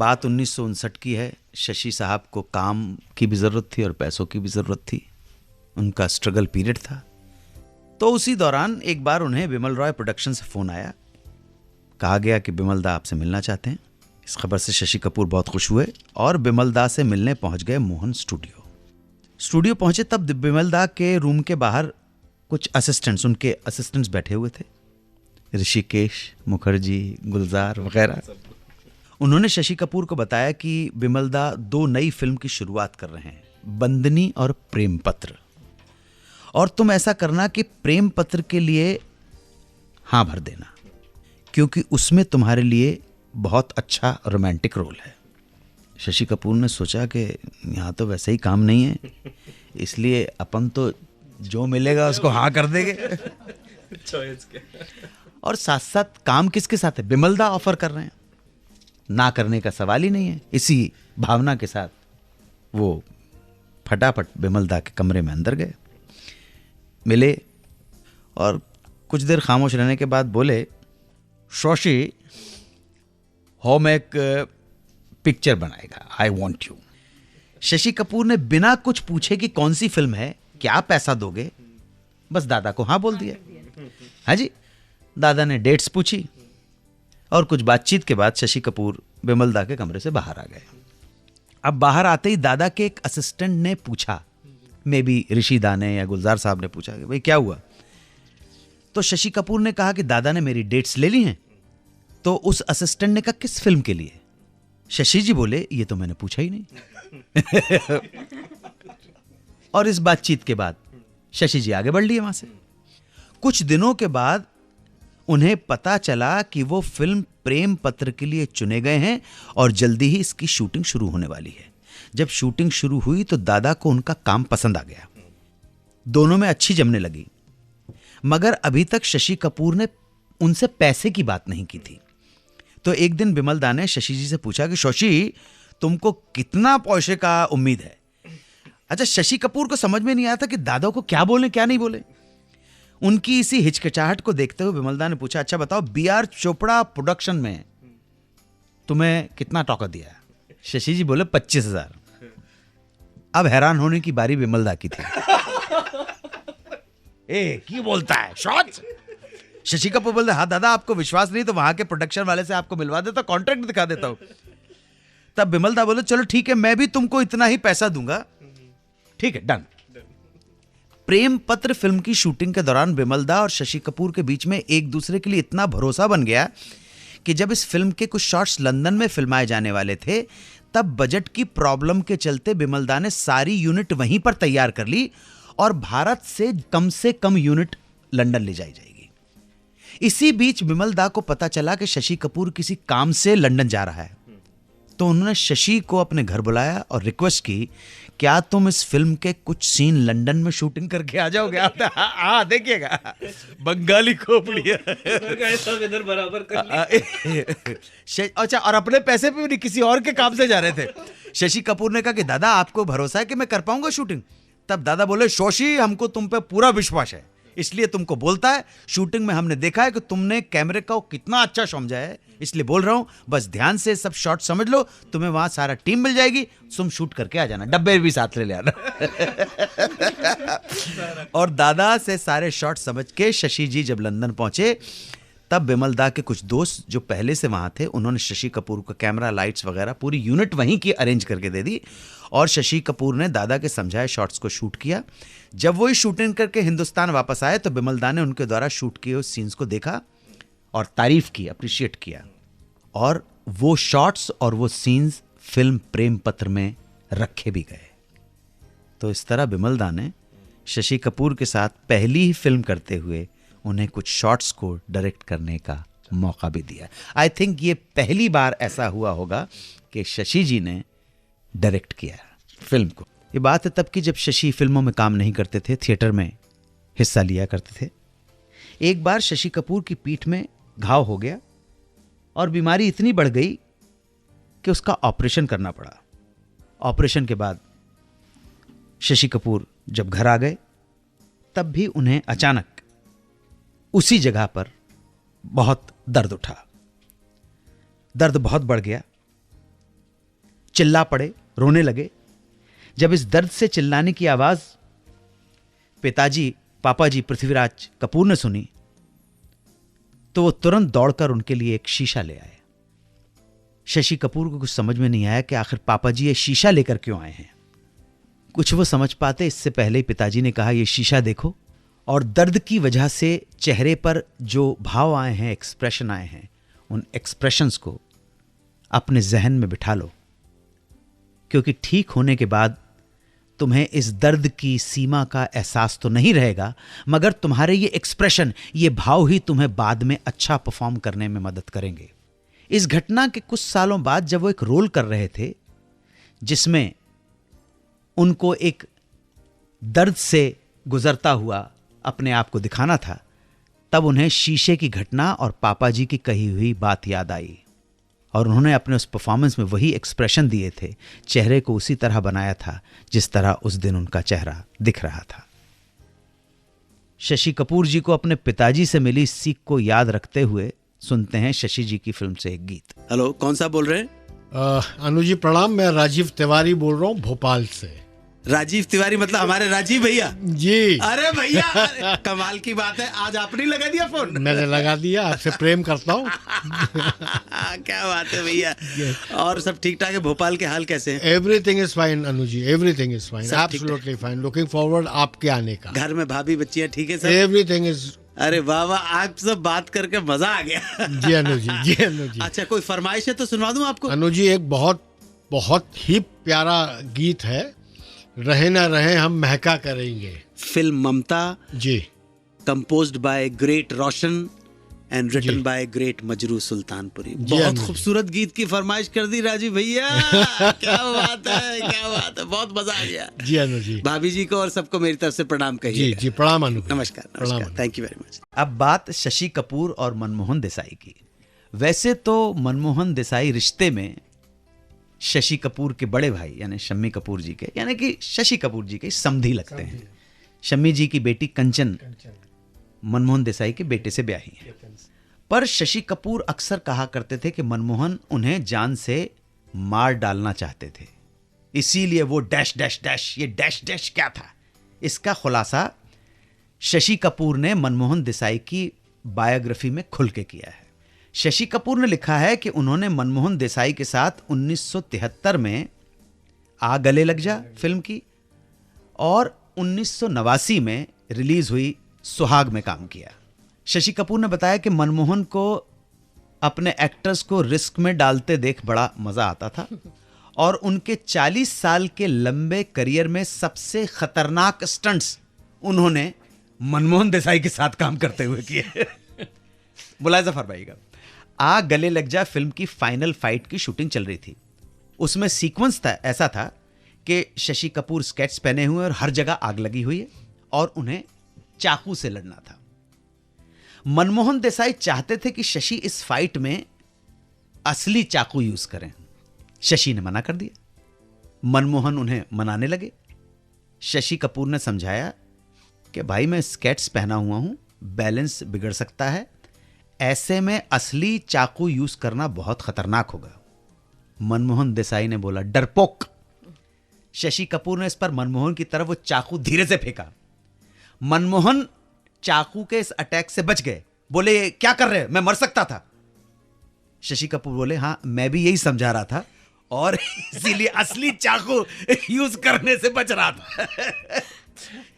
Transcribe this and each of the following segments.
बात 1959 की है। शशि साहब को काम की भी ज़रूरत थी और पैसों की भी ज़रूरत थी। उनका स्ट्रगल पीरियड था। तो उसी दौरान एक बार उन्हें बिमल रॉय प्रोडक्शन से फ़ोन आया। कहा गया कि बिमल दा आपसे मिलना चाहते हैं। इस खबर से शशि कपूर बहुत खुश हुए और बिमल दा से मिलने पहुंच गए मोहन स्टूडियो पहुंचे तब बिमल दा के रूम के बाहर कुछ उनके असिस्टेंट्स बैठे हुए थे, ऋषिकेश मुखर्जी, गुलजार वगैरह। उन्होंने शशि कपूर को बताया कि बिमल दा 2 नई फिल्म की शुरुआत कर रहे हैं, बंदनी और प्रेम पत्र, और तुम ऐसा करना कि प्रेम पत्र के लिए हाँ भर देना, क्योंकि उसमें तुम्हारे लिए बहुत अच्छा रोमांटिक रोल है। शशि कपूर ने सोचा कि यहाँ तो वैसे ही काम नहीं है, इसलिए अपन तो जो मिलेगा उसको हाँ कर देंगे। और साथ साथ काम किसके साथ है? बिमल दा ऑफर कर रहे हैं, ना करने का सवाल ही नहीं है। इसी भावना के साथ वो फटाफट बिमल दा के कमरे में अंदर गए, मिले और कुछ देर खामोश रहने के बाद बोले, शशि हम एक पिक्चर बनाएगा, I want you. Shashi Kapoor ने बिना कुछ पूछे कि कौन सी फिल्म है, क्या पैसा दोगे, बस दादा को हाँ बोल दिया। हाँ जी। दादा ने डेट्स पूछी और कुछ बातचीत के बाद शशि कपूर बिमल दा के कमरे से बाहर आ गए। अब बाहर आते ही दादा के एक असिस्टेंट ने पूछा, मे बी ऋषि दा ने या गुलजार साहब ने पूछा कि भाई क्या हुआ। तो शशि कपूर ने कहा कि दादा ने मेरी डेट्स ले ली हैं। तो उस असिस्टेंट ने कहा, किस फिल्म के लिए? शशि जी बोले, ये तो मैंने पूछा ही नहीं। और इस बातचीत के बाद शशि जी आगे बढ़ लिए वहां से। कुछ दिनों के बाद उन्हें पता चला कि वो फिल्म प्रेम पत्र के लिए चुने गए हैं और जल्दी ही इसकी शूटिंग शुरू होने वाली है। जब शूटिंग शुरू हुई तो दादा को उनका काम पसंद आ गया, दोनों में अच्छी जमने लगी। मगर अभी तक शशि कपूर ने उनसे पैसे की बात नहीं की थी। तो एक दिन बिमल दा ने शशि जी से पूछा कि शशि, तुमको कितना पैसे का उम्मीद है? अच्छा, शशि कपूर को समझ में नहीं आया था कि दादा को क्या बोले क्या नहीं बोले। उनकी इसी हिचकिचाहट को देखते हुए बिमल दा ने पूछा, अच्छा बताओ, BR चोपड़ा प्रोडक्शन में तुम्हें कितना टॉका दिया? शशि जी बोले 25,000। अब हैरान होने की बारी बिमल दा की थी। की बोलता है शॉट? शशि कपूर बोलते, हाँ दादा, आपको विश्वास नहीं तो वहां के प्रोडक्शन वाले से आपको मिलवा देता, कॉन्ट्रैक्ट दिखा देता हूं। तब बिमल दा बोले, चलो ठीक है, मैं भी तुमको इतना ही पैसा दूंगा। ठीक है, डन। प्रेम पत्र फिल्म की शूटिंग के दौरान बिमल दा और शशि कपूर के बीच में एक दूसरे के लिए इतना भरोसा बन गया कि जब इस फिल्म के कुछ शॉट्स लंदन में फिल्माए जाने वाले थे, तब बजट की प्रॉब्लम के चलते बिमल दा ने सारी यूनिट वहीं पर तैयार कर ली और भारत से कम यूनिट लंदन ले जाई जाएगी। इसी बीच बिमल दा को पता चला कि शशि कपूर किसी काम से लंदन जा रहा है। तो उन्होंने शशि को अपने घर बुलाया और रिक्वेस्ट की, क्या तुम इस फिल्म के कुछ सीन लंदन में शूटिंग करके आ जाओगे? हाँ देखिएगा, बंगाली खोपड़ी। अच्छा, और अपने पैसे पे भी किसी और के काम से जा रहे थे। शशि कपूर ने कहा कि दादा, आपको भरोसा है कि मैं कर पाऊंगा शूटिंग? तब दादा बोले, शशि, हमको तुम पे पूरा विश्वास है, इसलिए तुमको बोलता है। शूटिंग में हमने देखा है कि तुमने कैमरे को कितना अच्छा समझा है, इसलिए बोल रहा हूं, बस ध्यान से सब शॉट समझ लो, तुम्हें वहां सारा टीम मिल जाएगी, तुम शूट करके आ जाना, डब्बे भी साथ ले आना। और दादा से सारे शॉट समझ के शशि जी जब लंदन पहुंचे, तब बिमल दा के कुछ दोस्त जो पहले से वहां थे, उन्होंने शशि कपूर को कैमरा, लाइट्स वगैरह पूरी यूनिट वहीं की अरेंज करके दे दी और शशि कपूर ने दादा के समझाए शॉट्स को शूट किया। जब वो शूटिंग करके हिंदुस्तान वापस आए तो बिमल दा ने उनके द्वारा शूट किए उस सीन्स को देखा और तारीफ की, अप्रिशिएट किया, और वो शॉट्स और वो सीन्स फिल्म प्रेम पत्र में रखे भी गए। तो इस तरह बिमल दा ने शशि कपूर के साथ पहली ही फिल्म करते हुए उन्हें कुछ शॉट्स को डायरेक्ट करने का मौका भी दिया। आई थिंक ये पहली बार ऐसा हुआ होगा कि शशि जी ने डायरेक्ट किया फिल्म को। ये बात है तब की जब शशि फिल्मों में काम नहीं करते थे, थिएटर में हिस्सा लिया करते थे। एक बार शशि कपूर की पीठ में घाव हो गया और बीमारी इतनी बढ़ गई कि उसका ऑपरेशन करना पड़ा। ऑपरेशन के बाद शशि कपूर जब घर आ गए, तब भी उन्हें अचानक उसी जगह पर बहुत दर्द उठा। दर्द बहुत बढ़ गया चिल्ला पड़े, रोने लगे। जब इस दर्द से चिल्लाने की आवाज पापा जी पृथ्वीराज कपूर ने सुनी तो वो तुरंत दौड़कर उनके लिए एक शीशा ले आए। शशि कपूर को कुछ समझ में नहीं आया कि आखिर पापा जी ये शीशा लेकर क्यों आए हैं। कुछ वो समझ पाते इससे पहले ही पिताजी ने कहा, ये शीशा देखो और दर्द की वजह से चेहरे पर जो भाव आए हैं, एक्सप्रेशन आए हैं, उन एक्सप्रेशंस को अपने जहन में बिठा लो, क्योंकि ठीक होने के बाद तुम्हें इस दर्द की सीमा का एहसास तो नहीं रहेगा, मगर तुम्हारे ये एक्सप्रेशन, ये भाव ही तुम्हें बाद में अच्छा परफॉर्म करने में मदद करेंगे। इस घटना के कुछ सालों बाद जब वो एक रोल कर रहे थे जिसमें उनको एक दर्द से गुजरता हुआ अपने आप को दिखाना था, तब उन्हें शीशे की घटना और पापा जी की कही हुई बात याद आई और उन्होंने अपने उस परफॉर्मेंस में वही एक्सप्रेशन दिए थे, चेहरे को उसी तरह बनाया था जिस तरह उस दिन उनका चेहरा दिख रहा था। शशि कपूर जी को अपने पिताजी से मिली सीख को याद रखते हुए सुनते हैं शशि जी की फिल्म से एक गीत। हेलो, कौन सा बोल रहे हैं? अनु जी प्रणाम, मैं राजीव तिवारी बोल रहा हूँ भोपाल से। राजीव तिवारी मतलब हमारे राजीव भैया जी। अरे भैया कमाल की बात है, आज आपने लगा दिया फोन। मैंने लगा दिया, आपसे प्रेम करता हूँ। क्या बात है भैया। और सब ठीक ठाक है? भोपाल के हाल कैसे हैं? Everything is fine Anu ji, everything is fine, absolutely fine. Looking forward आपके आने का। घर में भाभी बच्चियां ठीक है सब? Everything is. अरे वाह वाह, आप सब बात करके मजा आ गया। जी अनु जी, जी अनु जी। अच्छा, कोई फरमाइश है तो सुनवा दूं आपको? अनु जी एक बहुत बहुत ही प्यारा गीत है, रहे ना रहे हम महका करेंगे। Film Mamta ji, composed by great Roshan and written by great Majrooh Sultanpuri. बहुत खूबसूरत गीत की फरमाइश कर दी राजीव भैया। क्या बात है, क्या बात है, बहुत मजा आ गया। जी अनु जी। भाभी जी को और सबको मेरी तरफ से प्रणाम कहिए। जी जी, प्रणाम अनु। नमस्कार, नमस्कार, थैंक यू वेरी मच। अब बात शशि कपूर और मनमोहन देसाई की। वैसे तो मनमोहन देसाई रिश्ते में शशि कपूर के बड़े भाई यानी शम्मी कपूर जी के, यानी कि शशि कपूर जी के समधी लगते हैं। शम्मी जी की बेटी कंचन मनमोहन देसाई के बेटे से ब्याही है। पर शशि कपूर अक्सर कहा करते थे कि मनमोहन उन्हें जान से मार डालना चाहते थे, इसीलिए वो डैश डैश डैश, ये डैश डैश क्या था, इसका खुलासा शशि कपूर ने मनमोहन देसाई की बायोग्राफी में खुल के किया है। शशि कपूर ने लिखा है कि उन्होंने मनमोहन देसाई के साथ 1973 में आ गले लग जा फिल्म की और 1989 में रिलीज हुई सुहाग में काम किया। शशि कपूर ने बताया कि मनमोहन को अपने एक्टर्स को रिस्क में डालते देख बड़ा मजा आता था और उनके 40 साल के लंबे करियर में सबसे खतरनाक स्टंट्स उन्होंने मनमोहन देसाई के साथ काम करते हुए किए। मुलायजा फरमाइएगा। आ गले लग जा फिल्म की फाइनल फाइट की शूटिंग चल रही थी। उसमें सीक्वेंस था, ऐसा था कि शशि कपूर स्केट्स पहने हुए और हर जगह आग लगी हुई है और उन्हें चाकू से लड़ना था। मनमोहन देसाई चाहते थे कि शशि इस फाइट में असली चाकू यूज करें। शशि ने मना कर दिया। मनमोहन उन्हें मनाने लगे। शशि कपूर ने समझाया कि भाई मैं स्केट्स पहना हुआ हूं, बैलेंस बिगड़ सकता है, ऐसे में असली चाकू यूज करना बहुत खतरनाक होगा। मनमोहन देसाई ने बोला डरपोक। शशि कपूर ने इस पर मनमोहन की तरफ वो चाकू धीरे से फेंका। मनमोहन चाकू के इस अटैक से बच गए। बोले क्या कर रहे, मैं मर सकता था। शशि कपूर बोले हाँ मैं भी यही समझा रहा था और इसीलिए असली चाकू यूज करने से बच रहा था।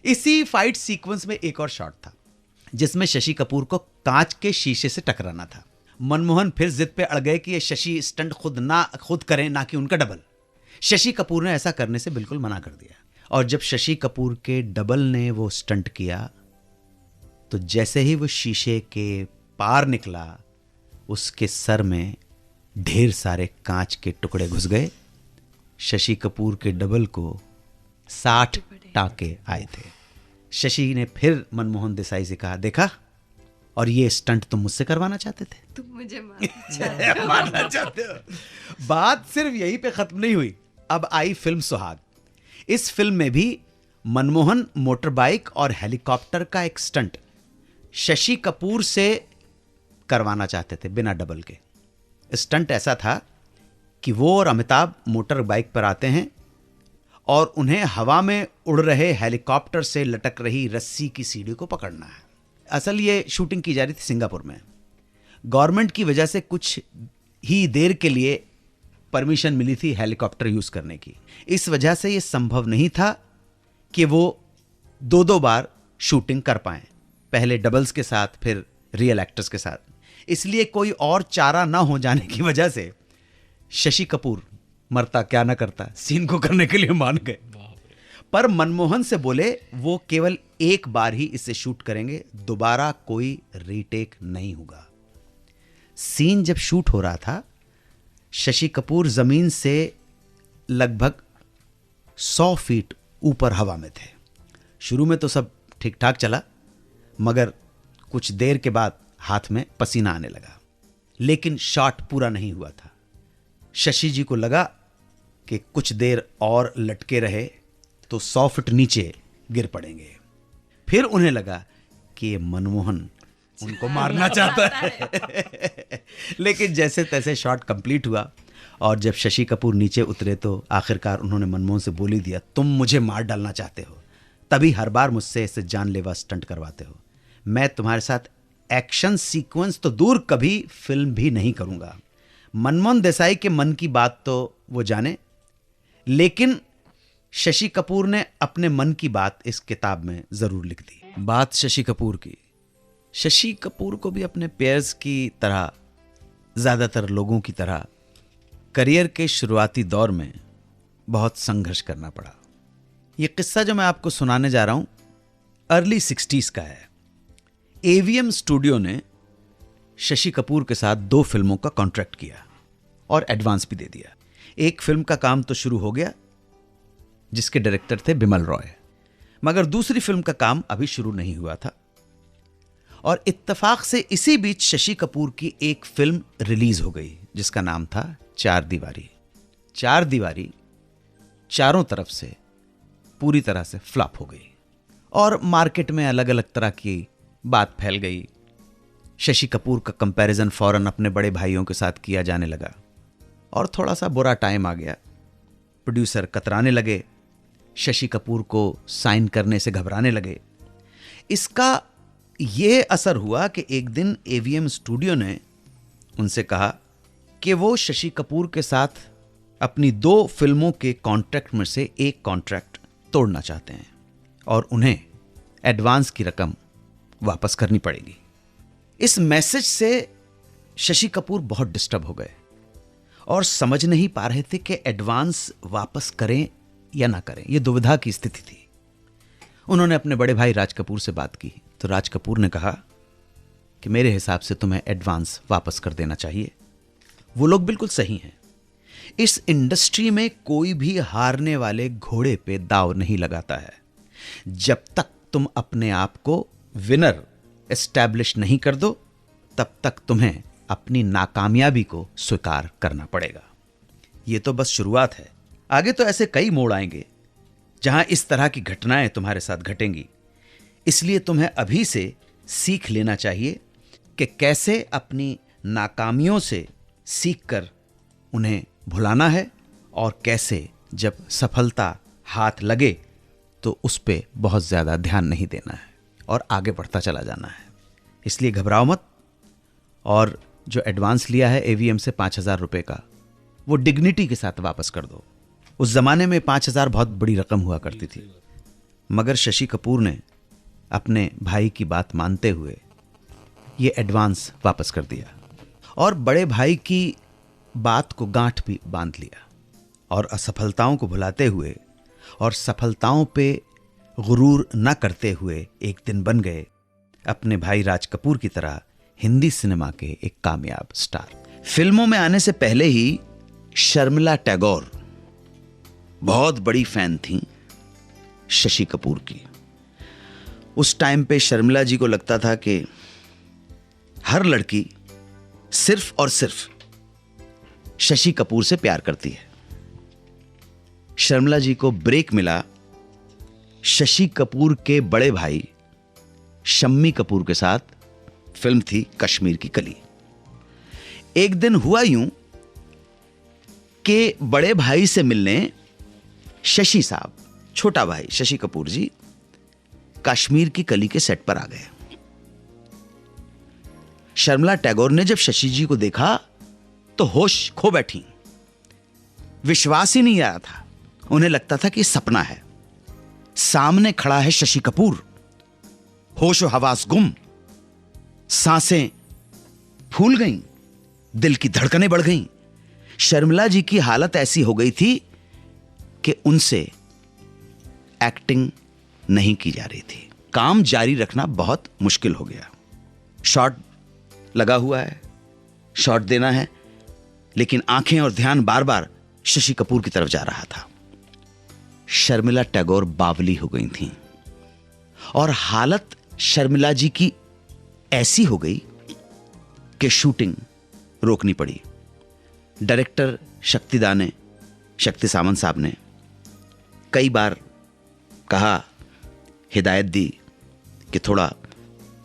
इसी फाइट सीक्वेंस में एक और शॉट था जिसमें शशि कपूर को कांच के शीशे से टकराना था। मनमोहन फिर जिद पे अड़ गए कि ये शशि स्टंट खुद करें, ना कि उनका डबल। शशि कपूर ने ऐसा करने से बिल्कुल मना कर दिया और जब शशि कपूर के डबल ने वो स्टंट किया तो जैसे ही वो शीशे के पार निकला उसके सर में ढेर सारे कांच के टुकड़े घुस गए। शशि कपूर के डबल को 60 टांके आए थे। शशि ने फिर मनमोहन देसाई से कहा देखा, और ये स्टंट तुम मुझसे करवाना चाहते थे, तुम मुझे मारना चाहते हो। बात सिर्फ यहीं पे खत्म नहीं हुई। अब आई फिल्म सुहाग। इस फिल्म में भी मनमोहन मोटर बाइक और हेलीकॉप्टर का एक स्टंट शशि कपूर से करवाना चाहते थे बिना डबल के। स्टंट ऐसा था कि वो और अमिताभ मोटर बाइक पर आते हैं और उन्हें हवा में उड़ रहे हेलीकॉप्टर से लटक रही रस्सी की सीढ़ी को पकड़ना है। असल ये शूटिंग की जा रही थी सिंगापुर में। गवर्नमेंट की वजह से कुछ ही देर के लिए परमिशन मिली थी हेलीकॉप्टर यूज करने की। इस वजह से ये संभव नहीं था कि वो 2-2 बार शूटिंग कर पाएं, पहले डबल्स के साथ फिर रियल एक्टर्स के साथ। इसलिए कोई और चारा ना हो जाने की वजह से शशि कपूर मरता क्या ना करता सीन को करने के लिए मान गए। पर मनमोहन से बोले वो केवल एक बार ही इसे शूट करेंगे, दोबारा कोई रीटेक नहीं होगा। सीन जब शूट हो रहा था, शशि कपूर जमीन से लगभग 100 फीट ऊपर हवा में थे। शुरू में तो सब ठीक ठाक चला, मगर कुछ देर के बाद हाथ में पसीना आने लगा। लेकिन शॉट पूरा नहीं हुआ था। शशि जी को लगा कि कुछ देर और लटके रहे तो 100 फीट नीचे गिर पड़ेंगे। फिर उन्हें लगा कि ये मनमोहन उनको मारना चाहता है। लेकिन जैसे तैसे शॉट कंप्लीट हुआ और जब शशि कपूर नीचे उतरे तो आखिरकार उन्होंने मनमोहन से बोल ही दिया, तुम मुझे मार डालना चाहते हो, तभी हर बार मुझसे ऐसे जानलेवा स्टंट करवाते हो। मैं तुम्हारे साथ एक्शन सीक्वेंस तो दूर कभी फिल्म भी नहीं करूंगा। मनमोहन देसाई के मन की बात तो वो जाने, लेकिन शशि कपूर ने अपने मन की बात इस किताब में जरूर लिख दी। बात शशि कपूर की। शशि कपूर को भी अपने पेयर्स की तरह, ज्यादातर लोगों की तरह, करियर के शुरुआती दौर में बहुत संघर्ष करना पड़ा। यह किस्सा जो मैं आपको सुनाने जा रहा हूं अर्ली 60s का है। एवीएम स्टूडियो ने शशि कपूर के साथ 2 फिल्मों का कॉन्ट्रैक्ट किया और एडवांस भी दे दिया। एक फिल्म का काम तो शुरू हो गया जिसके डायरेक्टर थे बिमल रॉय, मगर दूसरी फिल्म का काम अभी शुरू नहीं हुआ था। और इत्तेफाक से इसी बीच शशि कपूर की एक फिल्म रिलीज हो गई जिसका नाम था 4 दीवारी। 4 दीवारी चारों तरफ से पूरी तरह से फ्लॉप हो गई और मार्केट में अलग अलग तरह की बात फैल गई। शशि कपूर का कंपैरिजन फौरन अपने बड़े भाइयों के साथ किया जाने लगा और थोड़ा सा बुरा टाइम आ गया। प्रोड्यूसर कतराने लगे, शशि कपूर को साइन करने से घबराने लगे। इसका यह असर हुआ कि एक दिन एवीएम स्टूडियो ने उनसे कहा कि वो शशि कपूर के साथ अपनी 2 फिल्मों के कॉन्ट्रैक्ट में से एक कॉन्ट्रैक्ट तोड़ना चाहते हैं और उन्हें एडवांस की रकम वापस करनी पड़ेगी। इस मैसेज से शशि कपूर बहुत डिस्टर्ब हो गए और समझ नहीं पा रहे थे कि एडवांस वापस करें या ना करें। यह दुविधा की स्थिति थी। उन्होंने अपने बड़े भाई राज कपूर से बात की तो राज कपूर ने कहा कि मेरे हिसाब से तुम्हें एडवांस वापस कर देना चाहिए। वो लोग बिल्कुल सही हैं। इस इंडस्ट्री में कोई भी हारने वाले घोड़े पे दाव नहीं लगाता है। जब तक तुम अपने आप को विनर एस्टैब्लिश नहीं कर दो, तब तक तुम्हें अपनी नाकामयाबी को स्वीकार करना पड़ेगा। यह तो बस शुरुआत है, आगे तो ऐसे कई मोड़ आएंगे जहां इस तरह की घटनाएं तुम्हारे साथ घटेंगी। इसलिए तुम्हें अभी से सीख लेना चाहिए कि कैसे अपनी नाकामियों से सीखकर उन्हें भुलाना है और कैसे जब सफलता हाथ लगे तो उस पर बहुत ज़्यादा ध्यान नहीं देना है और आगे बढ़ता चला जाना है। इसलिए घबराओ मत और जो एडवांस लिया है एवीएम से 5,000 रुपये का, वो डिग्निटी के साथ वापस कर दो। उस ज़माने में 5,000 बहुत बड़ी रकम हुआ करती थी, मगर शशि कपूर ने अपने भाई की बात मानते हुए ये एडवांस वापस कर दिया और बड़े भाई की बात को गांठ भी बांध लिया और असफलताओं को भुलाते हुए और सफलताओं पे गुरूर न करते हुए एक दिन बन गए अपने भाई राज कपूर की तरह हिंदी सिनेमा के एक कामयाब स्टार। फिल्मों में आने से पहले ही शर्मिला टैगोर बहुत बड़ी फैन थी शशि कपूर की। उस टाइम पे शर्मिला जी को लगता था कि हर लड़की सिर्फ और सिर्फ शशि कपूर से प्यार करती है। शर्मिला जी को ब्रेक मिला शशि कपूर के बड़े भाई शम्मी कपूर के साथ। फिल्म थी कश्मीर की कली। एक दिन हुआ यूं कि बड़े भाई से मिलने शशि साहब, छोटा भाई शशि कपूर जी, कश्मीर की कली के सेट पर आ गए। शर्मिला टैगोर ने जब शशि जी को देखा तो होश खो बैठी। विश्वास ही नहीं आ रहा था। उन्हें लगता था कि सपना है, सामने खड़ा है शशि कपूर। होश और हवास गुम, सांसें फूल गईं, दिल की धड़कनें बढ़ गईं। शर्मिला जी की हालत ऐसी हो गई थी कि उनसे एक्टिंग नहीं की जा रही थी। काम जारी रखना बहुत मुश्किल हो गया। शॉट लगा हुआ है, शॉट देना है, लेकिन आंखें और ध्यान बार बार शशि कपूर की तरफ जा रहा था। शर्मिला टैगोर बावली हो गई थीं और हालत शर्मिला जी की ऐसी हो गई कि शूटिंग रोकनी पड़ी। डायरेक्टर शक्ति सामंत साहब ने कई बार कहा, हिदायत दी कि थोड़ा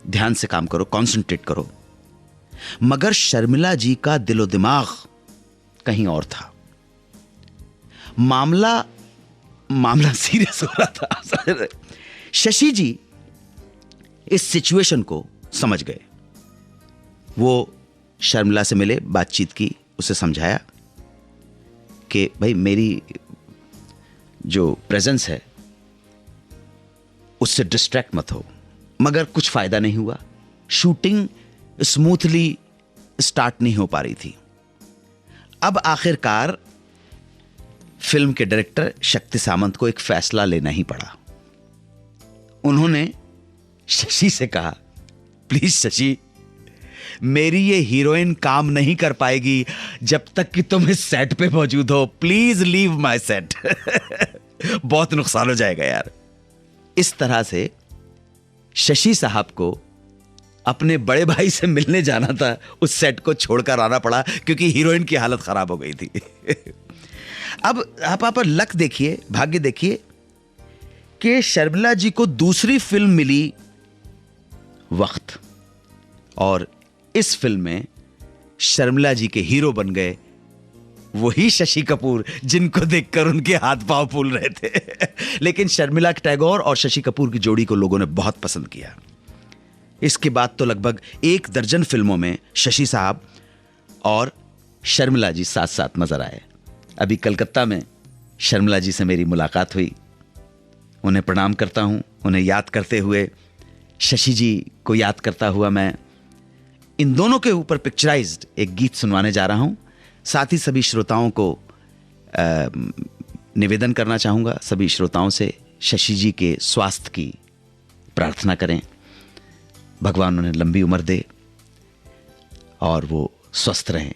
ध्यान से काम करो, कंसंट्रेट करो, मगर शर्मिला जी का दिलो दिमाग कहीं और था। मामला सीरियस हो रहा था। शशि जी इस सिचुएशन को समझ गए। वो शर्मिला से मिले, बातचीत की, उसे समझाया कि भाई मेरी जो प्रेजेंस है उससे डिस्ट्रैक्ट मत हो। मगर कुछ फायदा नहीं हुआ। शूटिंग स्मूथली स्टार्ट नहीं हो पा रही थी। अब आखिरकार फिल्म के डायरेक्टर शक्ति सामंत को एक फैसला लेना ही पड़ा। उन्होंने शशि से कहा, प्लीज शशि, मेरी ये हीरोइन काम नहीं कर पाएगी जब तक कि तुम इस सेट पे मौजूद हो। Please leave my set. बहुत नुकसान हो जाएगा यार। इस तरह से शशि साहब को अपने बड़े भाई से मिलने जाना था, उस सेट को छोड़कर आना पड़ा क्योंकि हीरोइन की हालत खराब हो गई थी। अब आप लक देखिए, भाग्य देखिए कि शर्मिला जी को दूसरी फिल्म मिली वक्त, और इस फिल्म में शर्मिला जी के हीरो बन गए वही शशि कपूर जिनको देखकर उनके हाथ पांव फूल रहे थे। लेकिन शर्मिला टैगोर और शशि कपूर की जोड़ी को लोगों ने बहुत पसंद किया। इसके बाद तो लगभग 1 दर्जन फिल्मों में शशि साहब और शर्मिला जी साथ साथ नजर आए। अभी कलकत्ता में शर्मिला जी से मेरी मुलाकात हुई। उन्हें प्रणाम करता हूं। उन्हें याद करते हुए, शशि जी को याद करता हुआ, मैं इन दोनों के ऊपर पिक्चराइज्ड एक गीत सुनवाने जा रहा हूं। साथ ही सभी श्रोताओं को निवेदन करना चाहूंगा, सभी श्रोताओं से शशि जी के स्वास्थ्य की प्रार्थना करें। भगवान उन्हें लंबी उम्र दे और वो स्वस्थ रहें।